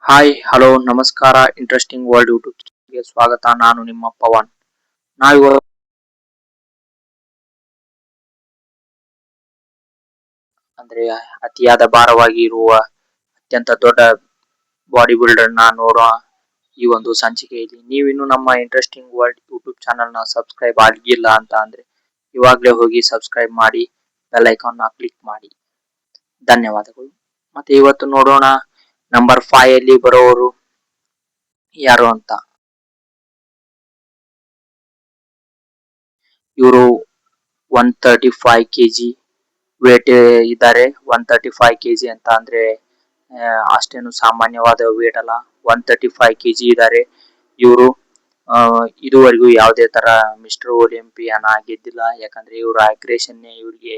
Hi hello ನಮಸ್ಕಾರ interesting world ಯೂಟ್ಯೂಬ್ಗೆ ಸ್ವಾಗತ. ನಾನು ನಿಮ್ಮ ಪವನ್. ನಾವು ಅಂದ್ರೆ ಅತಿಯಾದ ಭಾರವಾಗಿ ಇರುವ ಅತ್ಯಂತ ದೊಡ್ಡ ಬಾಡಿ ಬಿಲ್ಡರ್ ನ ನೋಡುವ ಈ ಒಂದು ಸಂಚಿಕೆಯಲ್ಲಿ ನೀವಿನ್ನು ನಮ್ಮ ಇಂಟ್ರೆಸ್ಟಿಂಗ್ ವರ್ಲ್ಡ್ ಯೂಟ್ಯೂಬ್ ಚಾನಲ್ ನ ಸಬ್ಸ್ಕ್ರೈಬ್ ಆಗಿಲ್ಲ ಅಂತ ಅಂದ್ರೆ ಇವಾಗಲೇ ಹೋಗಿ ಸಬ್ಸ್ಕ್ರೈಬ್ ಮಾಡಿ ಬೆಲ್ ಐಕಾನ್ ನ ಕ್ಲಿಕ್ ಮಾಡಿ. ಧನ್ಯವಾದಗಳು. ಮತ್ತೆ ಇವತ್ತು ನೋಡೋಣ ನಂಬರ್ 5 ಅಲ್ಲಿ ಬರೋರು ಯಾರು ಅಂತ. ಇವರು 135 ಕೆಜಿ ವೇಟ್ ಇದ್ದಾರೆ. 135 ಕೆಜಿ ಅಂತ ಅಂದ್ರೆ ಅಷ್ಟೇನು ಸಾಮಾನ್ಯವಾದ ವೇಟ್ ಅಲ್ಲ. 135 ಕೆಜಿ ಇದ್ದಾರೆ ಇವರು. ಇದುವರೆಗೂ ಯಾವುದೇ ತರ ಮಿಸ್ಟರ್ ಒಲಿಂಪಿಯಾನ ಗೆದ್ದಿಲ್ಲ. ಯಾಕಂದ್ರೆ ಇವ್ರ ಅಗ್ರೆಷನ್ ಇವ್ರಿಗೆ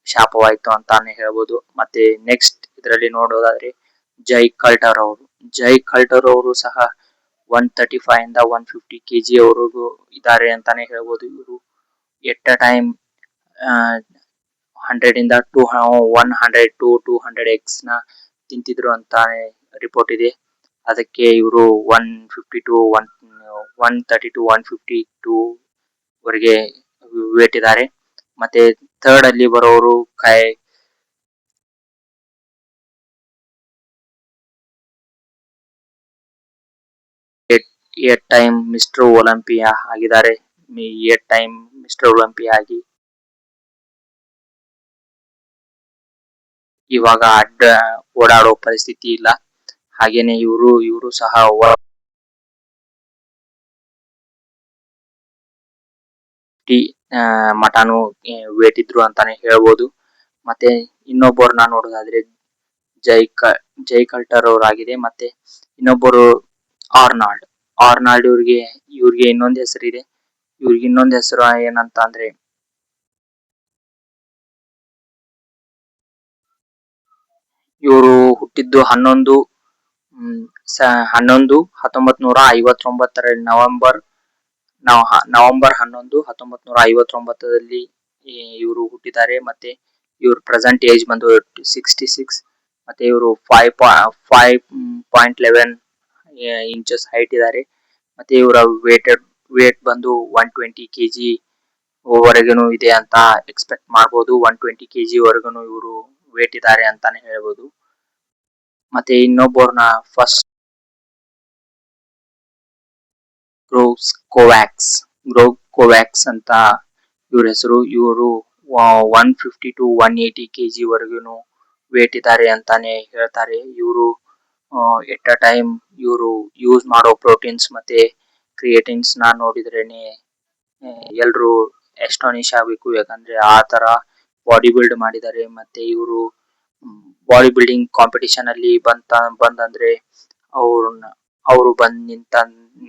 ಶಾಪವಾಯ್ತು ಅಂತಾನೆ ಹೇಳ್ಬೋದು. ಮತ್ತೆ ನೆಕ್ಸ್ಟ್ ಇದರಲ್ಲಿ ನೋಡೋದಾದ್ರೆ ಜೈ ಕಲ್ಟರ್ ಅವರು ಸಹ 135 ಇಂದ 150 ಕೆಜಿ ಅವರೆಗೂ ಇದ್ದಾರೆ ಅಂತಾನೆ ಹೇಳ್ಬೋದು. ಇವರು ಎಟ್ ಅ ಟೈಮ್ 100 ಇಂದ 100 ಟು 200x ನ ತಿಂತಿದ್ರು ಅಂತ ರಿಪೋರ್ಟ್ ಇದೆ. ಅದಕ್ಕೆ ಇವರು 150 ಟು 130 ಟು 152 ವರೆಗೆ ವೇಟ್ ಇದ್ದಾರೆ. ಮತ್ತೆ ಥರ್ಡ್ ಅಲ್ಲಿ ಬರೋರು ಏಟ್ ಟೈಮ್ ಮಿಸ್ಟರ್ ಒಲಿಂಪಿಯಾ ಆಗಿದ್ದಾರೆ. 8 ಟೈಮ್ ಮಿಸ್ಟರ್ ಒಲಿಂಪಿಯಾ ಆಗಿ ಇವಾಗ ಓಡಾಡೋ ಪರಿಸ್ಥಿತಿ ಇಲ್ಲ. ಹಾಗೇನೆ ಇವರು ಸಹ ಮಟಾನು ವೇಟ್ ಇದ್ರು ಅಂತಾನೆ ಹೇಳ್ಬೋದು. ಮತ್ತೆ ಇನ್ನೊಬ್ಬರನ್ನ ನೋಡೋದಾದ್ರೆ ಜೈ ಕಲ್ಟರ್ ಅವರಾಗಿದೆ. ಮತ್ತೆ ಇನ್ನೊಬ್ಬರು ಆರ್ನಾಲ್ಡ್ ಇವ್ರಿಗೆ ಇನ್ನೊಂದು ಹೆಸರಿದೆ. ಇವ್ರಿಗೆ ಇನ್ನೊಂದು ಹೆಸರು ಏನಂತ ಅಂದ್ರೆ ಇವರು ಹುಟ್ಟಿದ್ದು 1959 ನವೆಂಬರ್ 11 1959 ಇವರು ಹುಟ್ಟಿದ್ದಾರೆ. ಮತ್ತೆ ಇವ್ರ ಪ್ರೆಸೆಂಟ್ ಏಜ್ ಬಂದು 66. ಮತ್ತೆ ಇವರು 5.11 ಇಂಚಸ್ ಹೈಟ್ ಇದ್ದಾರೆ. ಮತ್ತೆ ಇವರ ವೇಟ್ ಬಂದು 120 ಕೆಜಿ ವರೆಗೂ ಇದೆ ಅಂತ ಎಕ್ಸ್ಪೆಕ್ಟ್ ಮಾಡಬಹುದು. 120 ಕೆಜಿ ವರೆಗೂ ಇವರು ವೇಟ್ ಇದ್ದಾರೆ ಅಂತಾನೆ ಹೇಳ್ಬೋದು. ಮತ್ತೆ ಇನ್ನೊಬ್ಬರನ್ನ ಫಸ್ಟ್ ಕೋವ್ಯಾಕ್ಸ್ ಅಂತ ಇವ್ರ ಹೆಸರು. ಇವರು 150 ಟು 180 ಕೆಜಿ ವರೆಗೂ ವೇಟ್ ಇದ್ದಾರೆ ಅಂತಾನೆ ಹೇಳ್ತಾರೆ. ಇವರು ಎಟ್ ಅ ಟೈಮ್ ಇವರು ಯೂಸ್ ಮಾಡೋ ಪ್ರೋಟೀನ್ಸ್ ಮತ್ತೆ ಕ್ರಿಯೇಟಿನ್ಸ್ ನ ನೋಡಿದ್ರೇನೆ ಎಲ್ರು ಎಸ್ಟಾನಿಶ್ ಆಗ್ಬೇಕು. ಯಾಕಂದ್ರೆ ಆ ತರ ಬಾಡಿ ಬಿಲ್ಡ್ ಮಾಡಿದ್ದಾರೆ. ಮತ್ತೆ ಇವರು ಬಾಡಿ ಬಿಲ್ಡಿಂಗ್ ಕಾಂಪಿಟಿಷನ್ ಅಲ್ಲಿ ಬಂದಂದ್ರೆ ಅವರು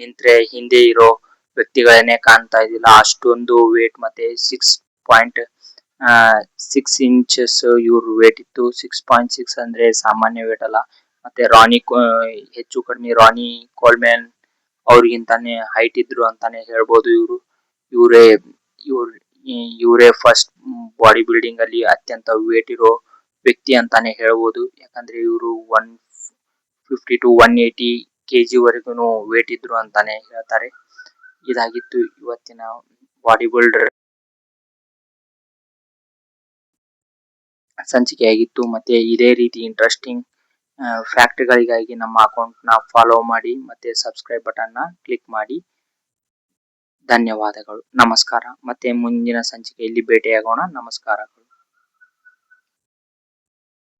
ನಿಂತ್ರೆ ಹಿಂದೆ ಇರೋ ವ್ಯಕ್ತಿಗಳನ್ನೇ ಕಾಣ್ತಾ ಇದ್ದಿಲ್ಲ. ಅಷ್ಟೊಂದು ವೇಟ್ ಮತ್ತೆ 6.6 ಇಂಚಸ್ ಇವ್ರ ವೇಟ್ ಇತ್ತು. 6.6 ಅಂದ್ರೆ ಸಾಮಾನ್ಯ ವೇಟ್ ಅಲ್ಲ. ಮತ್ತೆ ಹೆಚ್ಚು ಕಡಿಮೆ ರಾನಿ ಕೋಲ್ಮ್ಯಾನ್ ಅವ್ರಿಗಿಂತಾನೆ ಹೈಟ್ ಇದ್ರು ಅಂತಾನೆ ಹೇಳ್ಬೋದು. ಇವರೇ ಫಸ್ಟ್ ಬಾಡಿ ಬಿಲ್ಡಿಂಗ್ ಅಲ್ಲಿ ಅತ್ಯಂತ ವೇಟ್ ಇರೋ ವ್ಯಕ್ತಿ ಅಂತಾನೆ ಹೇಳ್ಬೋದು. ಯಾಕಂದ್ರೆ ಇವರು 150 ಟು 180 ಕೆಜಿ ವರೆಗೂ ವೇಟ್ ಇದ್ರು ಅಂತಾನೆ ಹೇಳ್ತಾರೆ. ಇದಾಗಿತ್ತು ಇವತ್ತಿನ ಬಾಡಿ ಬಿಲ್ಡರ್ ಸಂಚಿಕೆಯಾಗಿತ್ತು. ಮತ್ತೆ ಇದೇ ರೀತಿ ಇಂಟ್ರೆಸ್ಟಿಂಗ್ ಫ್ಯಾಕ್ಟ್ ಗಳಿಗಾಗಿ ನಮ್ಮ ಅಕೌಂಟ್ ನ ಫಾಲೋ ಮಾಡಿ ಮತ್ತೆ ಸಬ್ಸ್ಕ್ರೈಬ್ ಬಟನ್ ನ ಕ್ಲಿಕ್ ಮಾಡಿ. ಧನ್ಯವಾದಗಳು. ನಮಸ್ಕಾರ. ಮತ್ತೆ ಮುಂದಿನ ಸಂಚಿಕೆಯಲ್ಲಿ ಭೇಟಿಯಾಗೋಣ. ನಮಸ್ಕಾರಗಳು.